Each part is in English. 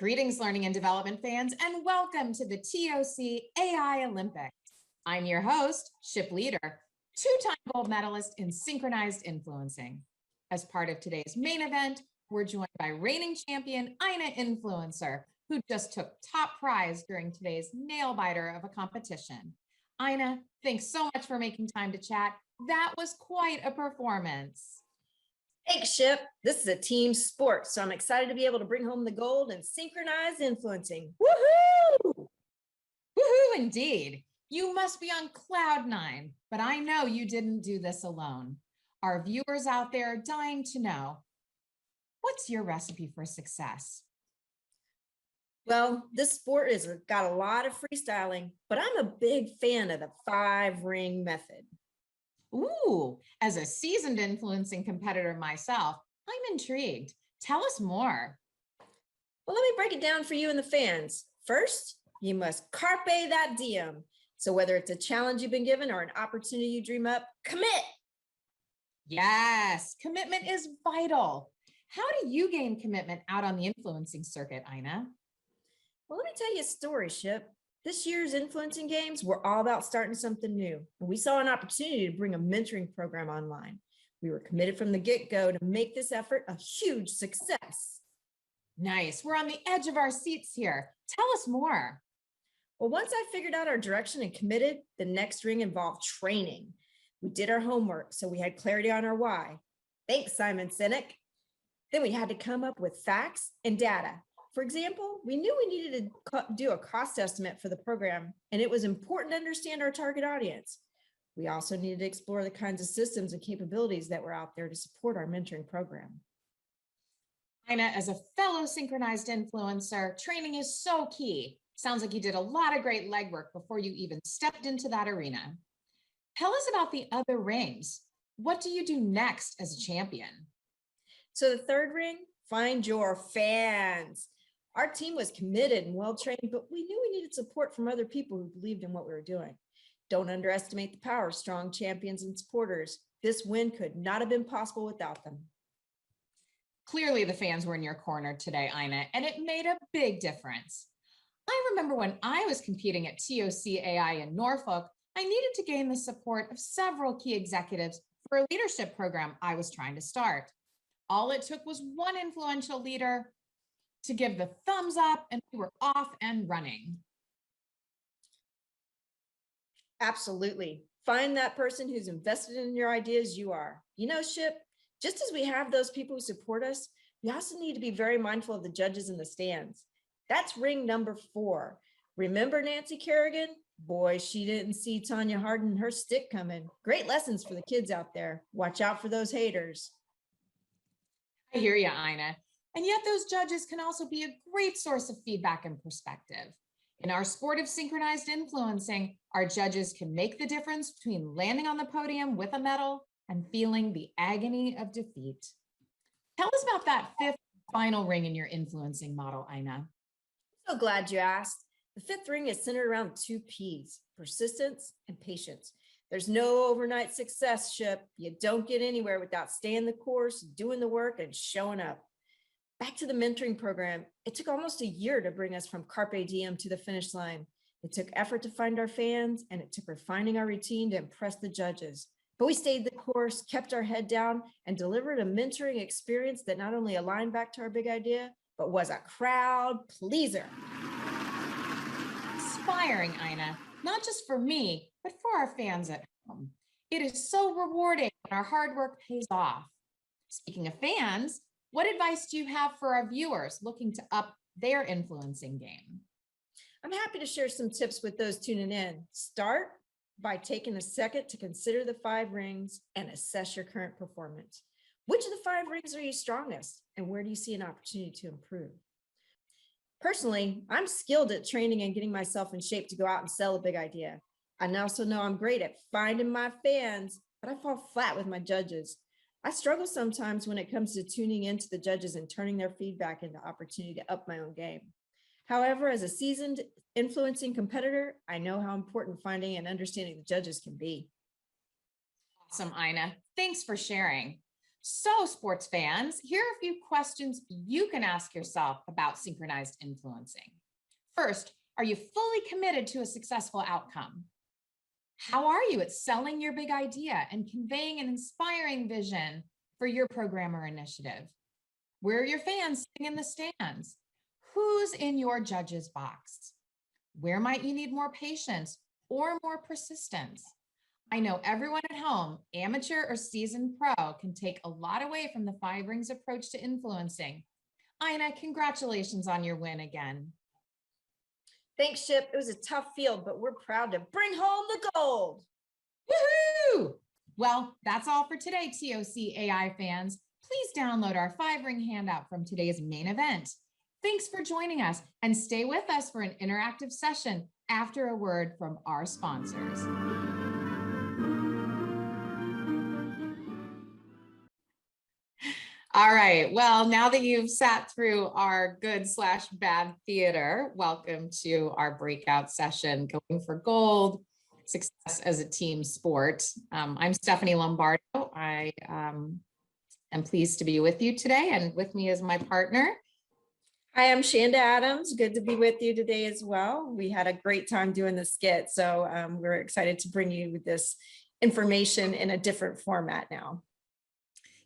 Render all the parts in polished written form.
Greetings, learning and development fans, and welcome to the TOCAI Olympics. I'm your host, Ship Leader, two-time gold medalist in Synchronized Influencing. As part of today's main event, we're joined by reigning champion Ina Influencer, who just took top prize during today's nail biter of a competition. Ina, thanks so much for making time to chat. That was quite a performance. Thanks, Ship. This is a team sport, so I'm excited to be able to bring home the gold and Synchronized Influencing. Woohoo! Woohoo, indeed. You must be on cloud nine, but I know you didn't do this alone. Our viewers out there are dying to know, what's your recipe for success? Well, this sport has got a lot of freestyling, but I'm a big fan of the 5-ring method. Ooh, as a seasoned influencing competitor myself, I'm intrigued. Tell us more. Well, let me break it down for you and the fans. First, you must carpe that diem. So whether it's a challenge you've been given or an opportunity you dream up, commit. Yes, commitment is vital. How do you gain commitment out on the influencing circuit, Ina? Well, let me tell you a story, Ship. This year's influencing games were all about starting something new. And we saw an opportunity to bring a mentoring program online. We were committed from the get-go to make this effort a huge success. Nice. We're on the edge of our seats here. Tell us more. Well, once I figured out our direction and committed, the next ring involved training. We did our homework, so we had clarity on our why. Thanks, Simon Sinek. Then we had to come up with facts and data. For example, we knew we needed to do a cost estimate for the program, and it was important to understand our target audience. We also needed to explore the kinds of systems and capabilities that were out there to support our mentoring program. Ina, as a fellow synchronized influencer, training is so key. Sounds like you did a lot of great legwork before you even stepped into that arena. Tell us about the other rings. What do you do next as a champion? So the third ring, find your fans. Our team was committed and well-trained, but we knew we needed support from other people who believed in what we were doing. Don't underestimate the power of strong champions and supporters. This win could not have been possible without them. Clearly, the fans were in your corner today, Ina, and it made a big difference. I remember when I was competing at TOCAI in Norfolk, I needed to gain the support of several key executives for a leadership program I was trying to start. All it took was one influential leader to give the thumbs up, and we were off and running. Absolutely. Find that person who's invested in your ideas you are. You know, Ship, just as we have those people who support us, we also need to be very mindful of the judges in the stands. That's ring number 4. Remember Nancy Kerrigan? Boy, she didn't see Tanya Hardin and her stick coming. Great lessons for the kids out there. Watch out for those haters. I hear you, Ina. And yet those judges can also be a great source of feedback and perspective. In our sport of synchronized influencing, our judges can make the difference between landing on the podium with a medal and feeling the agony of defeat. Tell us about that 5th final ring in your influencing model, Ina. So glad you asked. The 5th ring is centered around 2 P's, persistence and patience. There's no overnight success, Ship. You don't get anywhere without staying the course, doing the work, and showing up. Back to the mentoring program, it took almost a year to bring us from Carpe Diem to the finish line. It took effort to find our fans, and it took refining our routine to impress the judges. But we stayed the course, kept our head down, and delivered a mentoring experience that not only aligned back to our big idea, but was a crowd pleaser. Inspiring, Ina, not just for me, but for our fans at home. It is so rewarding when our hard work pays off. Speaking of fans, what advice do you have for our viewers looking to up their influencing game? I'm happy to share some tips with those tuning in. Start by taking a second to consider the 5 rings and assess your current performance. Which of the 5 rings are you strongest, and where do you see an opportunity to improve? Personally, I'm skilled at training and getting myself in shape to go out and sell a big idea. I also know I'm great at finding my fans, but I fall flat with my judges. I struggle sometimes when it comes to tuning into the judges and turning their feedback into opportunity to up my own game. However, as a seasoned influencing competitor, I know how important finding and understanding the judges can be. Awesome, Ina. Thanks for sharing. So, sports fans, here are a few questions you can ask yourself about synchronized influencing. First, are you fully committed to a successful outcome? How are you at selling your big idea and conveying an inspiring vision for your program or initiative? Where are your fans sitting in the stands? Who's in your judge's box? Where might you need more patience or more persistence? I know everyone at home, amateur or seasoned pro, can take a lot away from the 5 rings approach to influencing. Ina, congratulations on your win again. Thanks, Ship. It was a tough field, but we're proud to bring home the gold. Woohoo! Well, that's all for today, TOC AI fans. Please download our 5 ring handout from today's main event. Thanks for joining us, and stay with us for an interactive session after a word from our sponsors. All right. Well, now that you've sat through our good/bad theater, welcome to our breakout session, Going for Gold, Success as a Team Sport. I'm Stephanie Lombardo. I am pleased to be with you today, and with me is my partner. Hi, I'm Shanda Adams. Good to be with you today as well. We had a great time doing the skit, so we're excited to bring you this information in a different format now.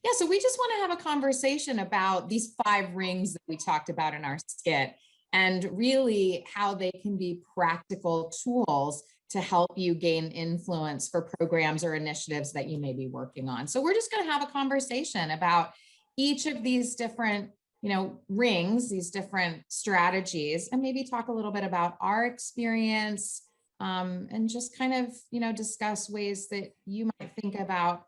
Yeah, so we just want to have a conversation about these 5 rings that we talked about in our skit, and really how they can be practical tools to help you gain influence for programs or initiatives that you may be working on. So we're just going to have a conversation about each of these different, rings, these different strategies, and maybe talk a little bit about our experience, and just kind of, discuss ways that you might think about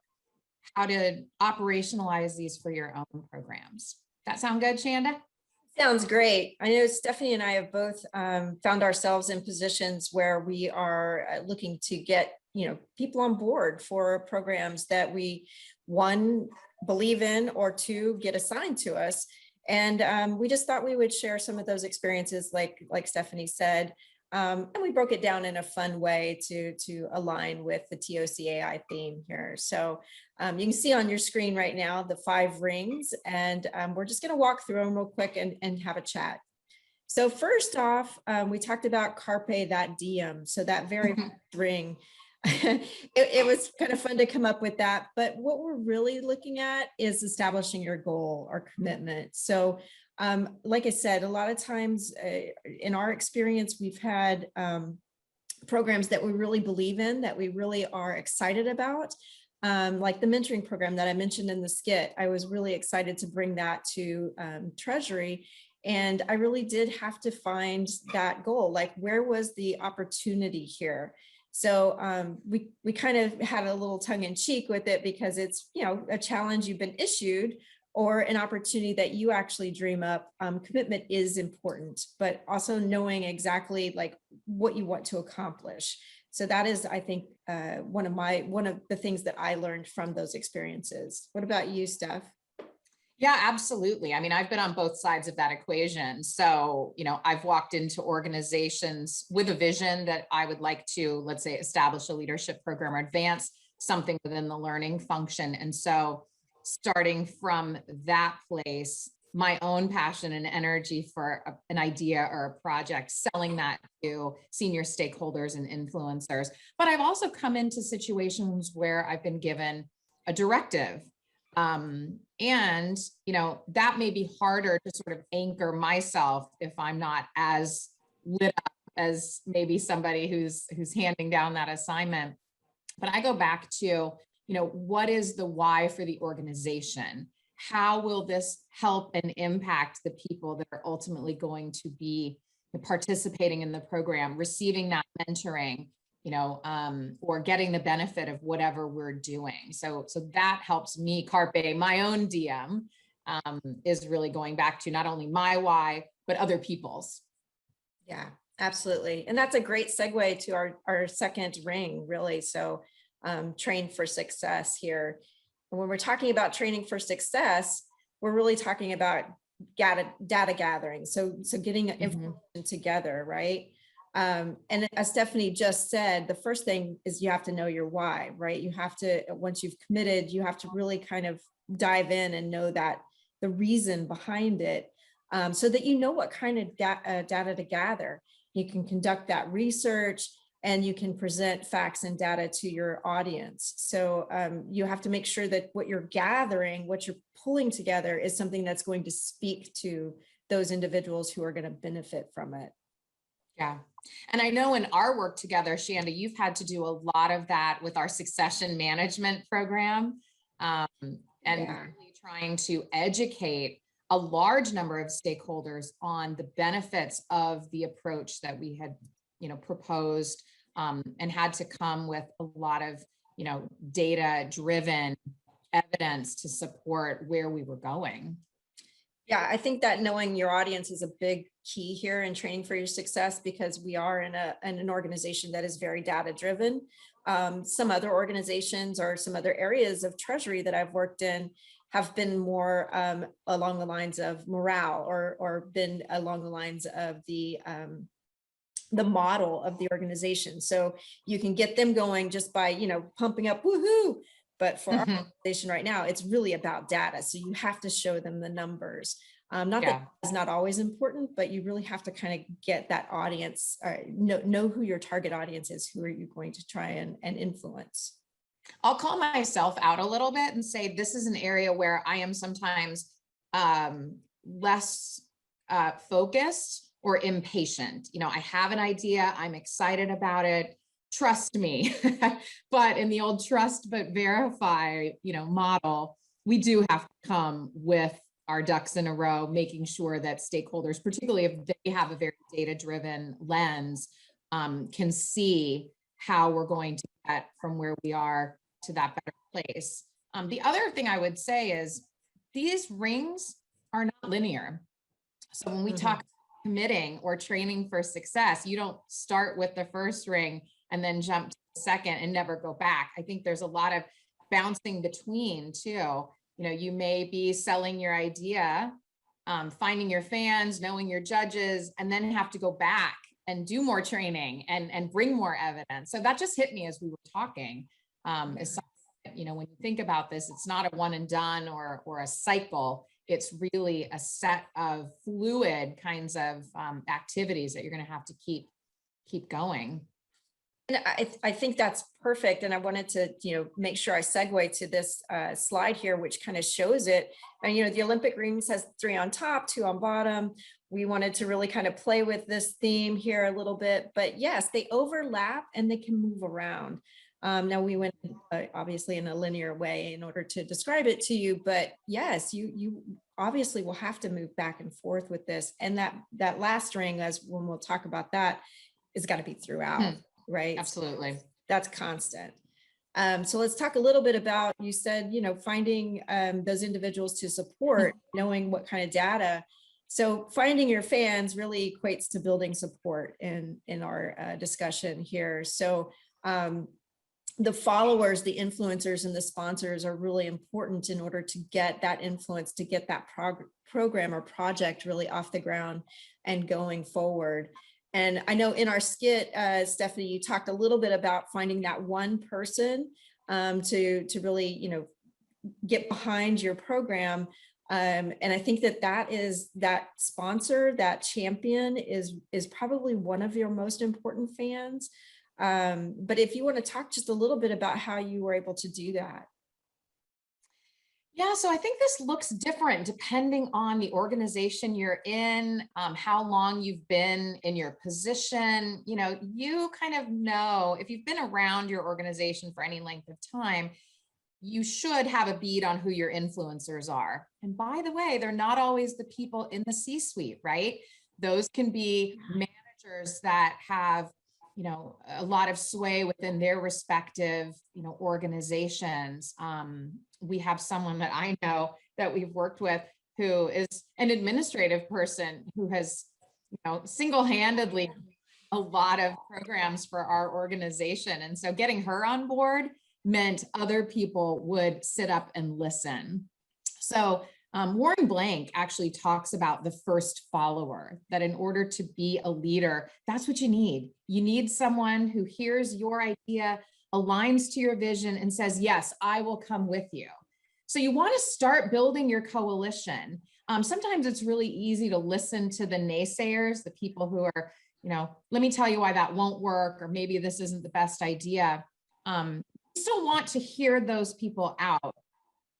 how to operationalize these for your own programs. That sound good, Shanda? Sounds great. I know Stephanie and I have both found ourselves in positions where we are looking to get, people on board for programs that we, 1, believe in, or 2, get assigned to us. And we just thought we would share some of those experiences, like Stephanie said. And we broke it down in a fun way to align with the TOCAI theme here. So you can see on your screen right now the 5 rings, and we're just going to walk through them real quick and have a chat. So first off, we talked about carpe that diem. So that very ring, it was kind of fun to come up with that. But what we're really looking at is establishing your goal or commitment. So like I said, a lot of times in our experience, we've had programs that we really believe in, that we really are excited about. Like the mentoring program that I mentioned in the skit, I was really excited to bring that to Treasury. And I really did have to find that goal, like where was the opportunity here? So we kind of had a little tongue in cheek with it, because it's, a challenge you've been issued, or an opportunity that you actually dream up. Commitment is important, but also knowing exactly like what you want to accomplish. So that is, I think, one of the things that I learned from those experiences. What about you, Steph? Yeah, absolutely. I mean, I've been on both sides of that equation. So, I've walked into organizations with a vision that I would like to, let's say, establish a leadership program or advance something within the learning function. And so starting from that place, my own passion and energy for an idea or a project, selling that to senior stakeholders and influencers. But I've also come into situations where I've been given a directive. And, that may be harder to sort of anchor myself if I'm not as lit up as maybe somebody who's handing down that assignment. But I go back to, what is the why for the organization? How will this help and impact the people that are ultimately going to be participating in the program, receiving that mentoring, or getting the benefit of whatever we're doing. So that helps me carpe my own diem, is really going back to not only my why, but other people's. Yeah, absolutely. And that's a great segue to our second ring, really. So train for success here. And when we're talking about training for success, we're really talking about data gathering. So getting information together, right? And as Stephanie just said, the first thing is you have to know your why, right? You have to, once you've committed, you have to really kind of dive in and know that the reason behind it, so that you know what kind of data to gather. You can conduct that research and you can present facts and data to your audience. So you have to make sure that what you're gathering, what you're pulling together is something that's going to speak to those individuals who are going to benefit from it. Yeah. And I know in our work together, Shanda, you've had to do a lot of that with our succession management program, and really trying to educate a large number of stakeholders on the benefits of the approach that we had, proposed, and had to come with a lot of, data-driven evidence to support where we were going. Yeah, I think that knowing your audience is a big key here in training for your success, because we are in an organization that is very data driven. Some other organizations or some other areas of Treasury that I've worked in have been more along the lines of morale, or been along the lines of the model of the organization. So you can get them going just by, pumping up woohoo. But for our organization right now, it's really about data. So you have to show them the numbers. Not that it's not always important, but you really have to kind of get that audience, know who your target audience is, who are you going to try and influence. I'll call myself out a little bit and say, this is an area where I am sometimes less focused or impatient. I have an idea, I'm excited about it. Trust me. But in the old trust but verify, model, we do have to come with our ducks in a row, making sure that stakeholders, particularly if they have a very data-driven lens, can see how we're going to get from where we are to that better place. The other thing I would say is these rings are not linear. So when we talk committing or training for success, you don't start with the first ring and then jump to the second and never go back. I think there's a lot of bouncing between too. You may be selling your idea, finding your fans, knowing your judges, and then have to go back and do more training and bring more evidence. So that just hit me as we were talking. As something, when you think about this, it's not a one and done or a cycle. It's really a set of fluid kinds of activities that you're going to have to keep going. And I think that's perfect. And I wanted to, make sure I segue to this slide here, which kind of shows it. And, the Olympic rings has 3 on top, 2 on bottom. We wanted to really kind of play with this theme here a little bit, but yes, they overlap and they can move around. Now we went obviously in a linear way in order to describe it to you, but yes, you obviously will have to move back and forth with this. And that last ring, as when we'll talk about that, is got to be throughout. Right? Absolutely. That's constant. So let's talk a little bit about, you said, finding those individuals to support, knowing what kind of data. So finding your fans really equates to building support in our discussion here. So the followers, the influencers, and the sponsors are really important in order to get that influence, to get that program or project really off the ground and going forward. And I know in our skit, Stephanie, you talked a little bit about finding that one person to really, get behind your program. And I think that sponsor, that champion is probably one of your most important fans. But if you want to talk just a little bit about how you were able to do that. Yeah, so I think this looks different depending on the organization you're in, how long you've been in your position. You kind of know if you've been around your organization for any length of time, you should have a bead on who your influencers are. And by the way, they're not always the people in the C-suite, right? Those can be managers that have a lot of sway within their respective, organizations. We have someone that I know that we've worked with who is an administrative person who has, single-handedly a lot of programs for our organization. And so getting her on board meant other people would sit up and listen. So Warren Blank actually talks about the first follower, that in order to be a leader, that's what you need. You need someone who hears your idea, aligns to your vision, and says, yes, I will come with you. So you want to start building your coalition. Sometimes it's really easy to listen to the naysayers, the people who are, let me tell you why that won't work, or maybe this isn't the best idea. You still want to hear those people out,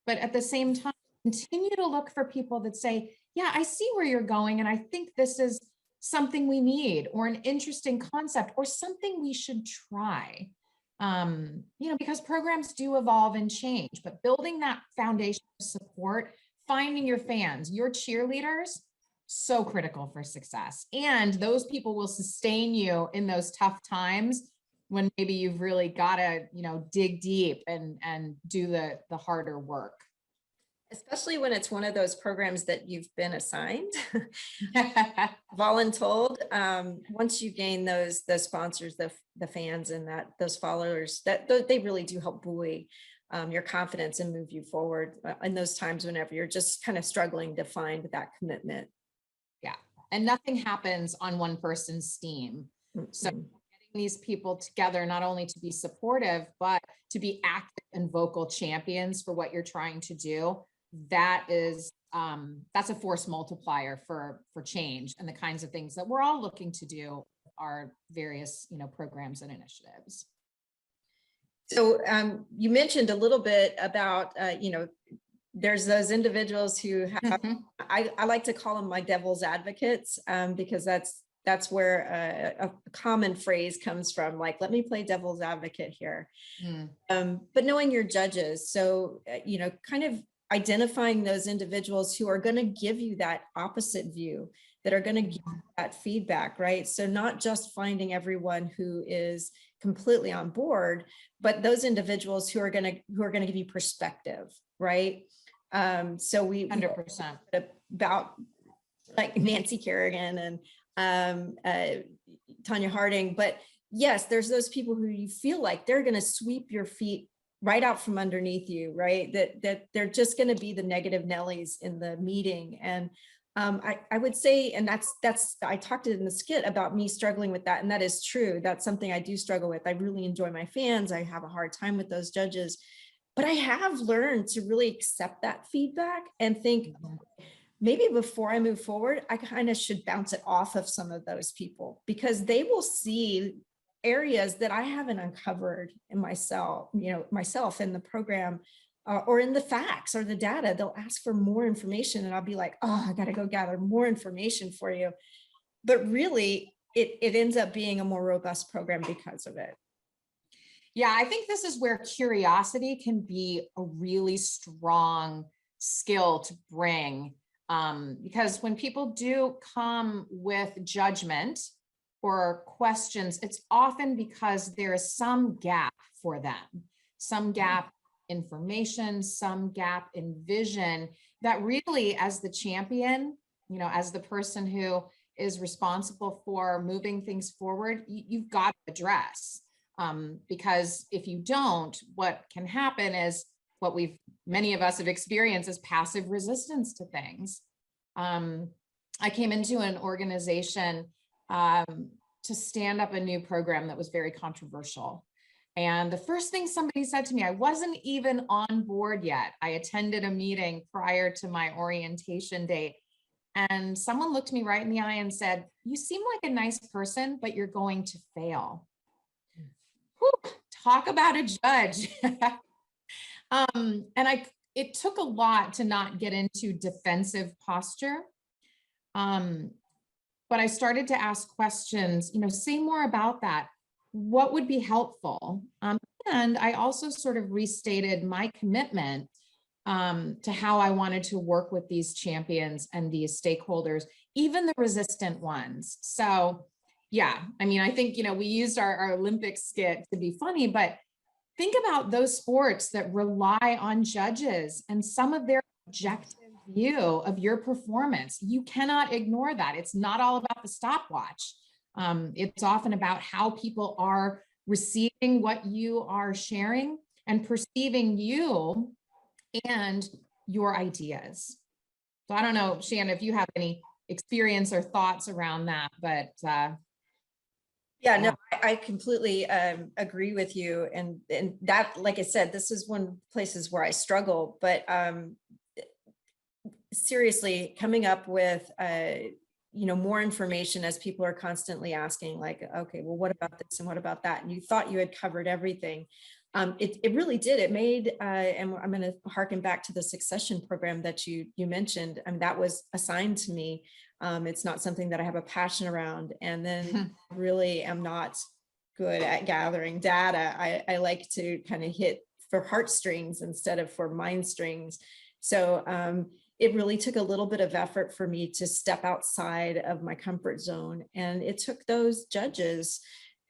but at the same time, continue to look for people that say, yeah, I see where you're going, and I think this is something we need, or an interesting concept, or something we should try. Because programs do evolve and change, but building that foundation of support, finding your fans, your cheerleaders, so critical for success. And those people will sustain you in those tough times when maybe you've really got to, dig deep and do the harder work. Especially when it's one of those programs that you've been assigned, voluntold. Once you gain those sponsors, the fans, and those followers, that they really do help buoy your confidence and move you forward in those times whenever you're just kind of struggling to find that commitment. Yeah, and nothing happens on one person's steam. So getting these people together, not only to be supportive, but to be active and vocal champions for what you're trying to do, that's a force multiplier for change and the kinds of things that we're all looking to do our various programs and initiatives. So you mentioned a little bit about there's those individuals who have I like to call them my devil's advocates, because that's where a common phrase comes from, like, let me play devil's advocate here. But knowing your judges, so kind of identifying those individuals who are going to give you that opposite view, that are going to give you that feedback, right? So not just finding everyone who is completely on board, but those individuals who are going to give you perspective, right? So we 100% about like Nancy Kerrigan and Tanya Harding, but yes, there's those people who you feel like they're going to sweep your feet right out from underneath you, right? That they're just going to be the negative Nellies in the meeting. And I would say, and that's I talked in the skit about me struggling with that, and that is true. That's something I do struggle with. I really enjoy my fans. I have a hard time with those judges, but I have learned to really accept that feedback and think, maybe before I move forward, I kind of should bounce it off of some of those people, because they will see areas that I haven't uncovered in myself in the program, or in the facts or the data. They'll ask for more information, and I'll be like, oh, I got to go gather more information for you. But really, it ends up being a more robust program because of it. Yeah, I think this is where curiosity can be a really strong skill to bring, because when people do come with judgment or questions, it's often because there is some gap for them, some gap in information, some gap in vision that really, as the champion, as the person who is responsible for moving things forward, you've got to address. Because if you don't, what can happen is what many of us have experienced is passive resistance to things. I came into an organization to stand up a new program that was very controversial. And the first thing somebody said to me, I wasn't even on board yet. I attended a meeting prior to my orientation date. And someone looked me right in the eye and said, you seem like a nice person, but you're going to fail. Whew, talk about a judge. It took a lot to not get into defensive posture. But I started to ask questions, say more about that. What would be helpful? And I also sort of restated my commitment to how I wanted to work with these champions and these stakeholders, even the resistant ones. So yeah, I think, we used our Olympic skit to be funny, but think about those sports that rely on judges and some of their objective view of your performance. You cannot ignore that. It's not all about the stopwatch. It's often about how people are receiving what you are sharing and perceiving you and your ideas. So I don't know, Shanda, if you have any experience or thoughts around that, but Yeah, no, I completely agree with you. And that, like I said, this is one places where I struggle, but seriously, coming up with more information as people are constantly asking, like, okay, well, what about this and what about that? And you thought you had covered everything. It really did. It made, and I'm going to harken back to the succession program that you mentioned. I mean, that was assigned to me. It's not something that I have a passion around. And then really am not good at gathering data. I like to kind of hit for heartstrings instead of for mind strings. So it really took a little bit of effort for me to step outside of my comfort zone. And it took those judges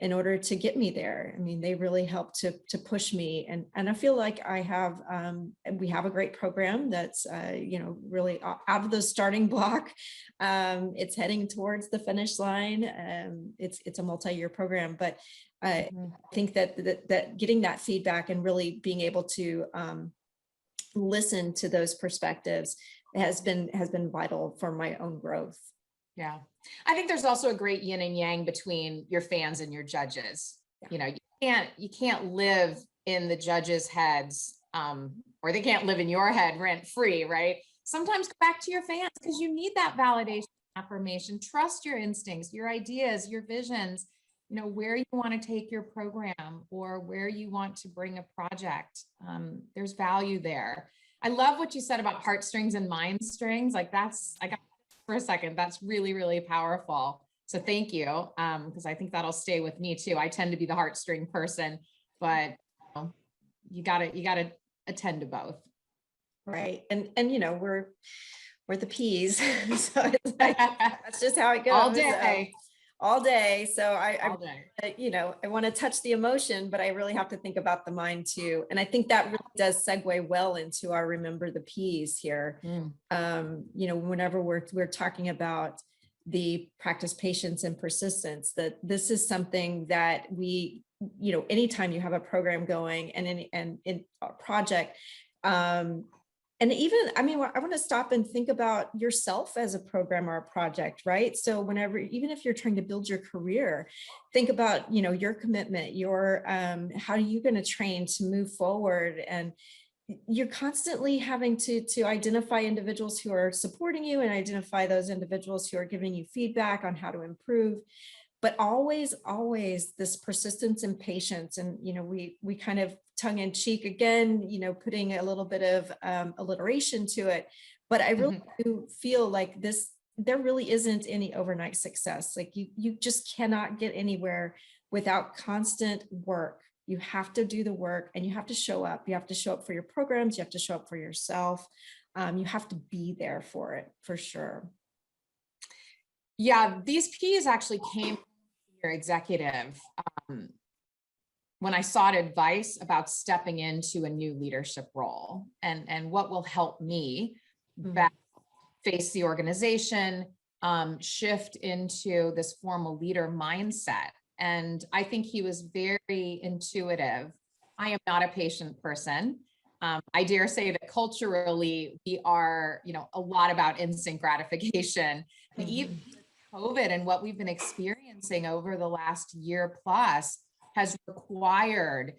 in order to get me there. I mean, they really helped to push me. And I feel like we have a great program that's, really out of the starting block. It's heading towards the finish line. It's a multi-year program, but I think that getting that feedback and really being able to listen to those perspectives has been vital for my own growth. Yeah. I think there's also a great yin and yang between your fans and your judges. Yeah. You can't live in the judges' heads, or they can't live in your head rent free, right? Sometimes go back to your fans because you need that validation, affirmation. Trust your instincts, your ideas, your visions, where you want to take your program or where you want to bring a project. There's value there. I love what you said about heartstrings and mind strings. Like I got for a second, that's really, really powerful. So thank you. Because I think that'll stay with me too. I tend to be the heartstring person, but you gotta attend to both. Right. And we're the peas. So it's like, that's just how it goes. All day. So I want to touch the emotion, but I really have to think about the mind too. And I think that really does segue well into our remember the P's here. Whenever we're talking about the practice patience and persistence, that this is something that we, anytime you have a program going and in a project, and even, I want to stop and think about yourself as a program or a project, right? So even if you're trying to build your career, think about, your commitment, how are you going to train to move forward? And you're constantly having to identify individuals who are supporting you and identify those individuals who are giving you feedback on how to improve. But always this persistence and patience. And, we kind of tongue in cheek again, putting a little bit of alliteration to it. But I really do feel like there really isn't any overnight success. Like you just cannot get anywhere without constant work. You have to do the work and you have to show up. You have to show up for your programs. You have to show up for yourself. You have to be there for it, for sure. Yeah, these P's actually came from your executive when I sought advice about stepping into a new leadership role and what will help me face the organization, shift into this formal leader mindset. And I think he was very intuitive. I am not a patient person. I dare say that culturally we are, a lot about instant gratification. And even COVID and what we've been experiencing over the last year plus has required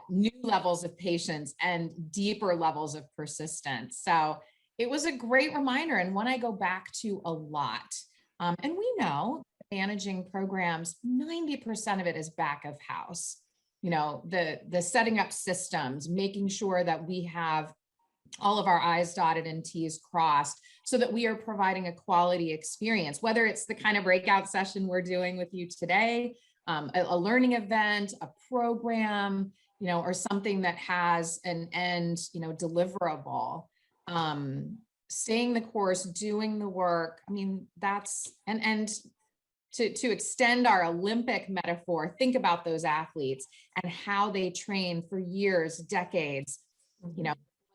new levels of patience and deeper levels of persistence. So it was a great reminder and one I go back to a lot. And we know managing programs, 90% of it is back of house. The setting up systems, making sure that we have all of our I's dotted and T's crossed so that we are providing a quality experience, whether it's the kind of breakout session we're doing with you today, a learning event, a program, or something that has an end, deliverable, staying the course, doing the work. That's, and to extend our Olympic metaphor, think about those athletes and how they train for years, decades,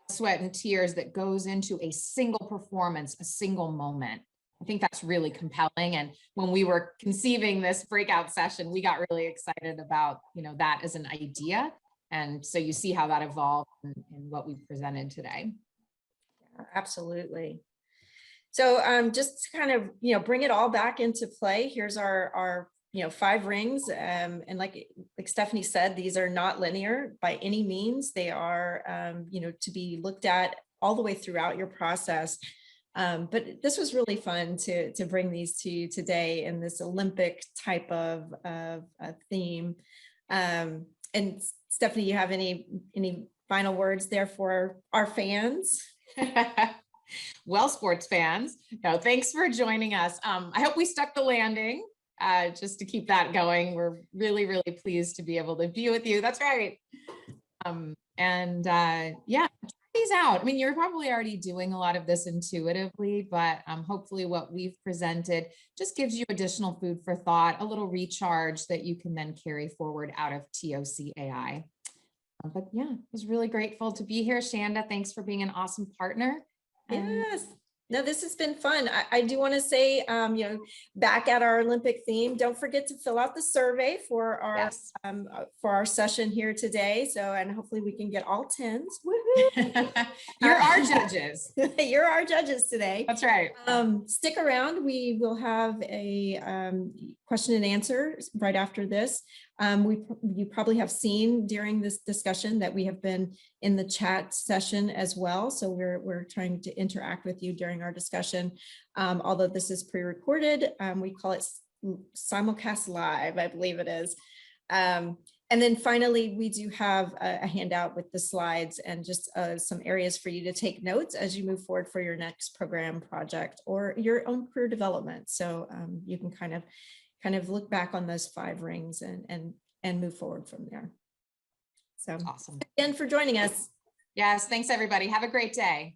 sweat and tears that goes into a single performance, a single moment. I think that's really compelling. And when we were conceiving this breakout session, we got really excited about, that as an idea. And so you see how that evolved in what we presented today. Yeah, absolutely. So just to kind of, bring it all back into play, here's our 5 rings. And like Stephanie said, these are not linear by any means. They are, to be looked at all the way throughout your process. But this was really fun to bring these to you today in this Olympic type of theme. And Stephanie, you have any final words there for our fans? Well, sports fans, no, thanks for joining us. I hope we stuck the landing. Just to keep that going, we're really, really pleased to be able to be with you. That's right. Yeah, try these out. I mean, you're probably already doing a lot of this intuitively, but hopefully what we've presented just gives you additional food for thought, a little recharge that you can then carry forward out of TOCAI. But yeah, I was really grateful to be here. Shanda, thanks for being an awesome partner. Yes. No, this has been fun. I do want to say, back at our Olympic theme, don't forget to fill out the survey for our session here today. So, and hopefully we can get all 10s. You're our judges. You're our judges today. That's right. Stick around. We will have a question and answer right after this. You probably have seen during this discussion that we have been in the chat session as well. So we're trying to interact with you during our discussion. Although this is pre-recorded, we call it simulcast live, I believe it is. And then finally, we do have a handout with the slides and just some areas for you to take notes as you move forward for your next program, project, or your own career development. So you can kind of look back on those 5 rings and move forward from there. So awesome. Again, for joining us. Yes, thanks everybody. Have a great day.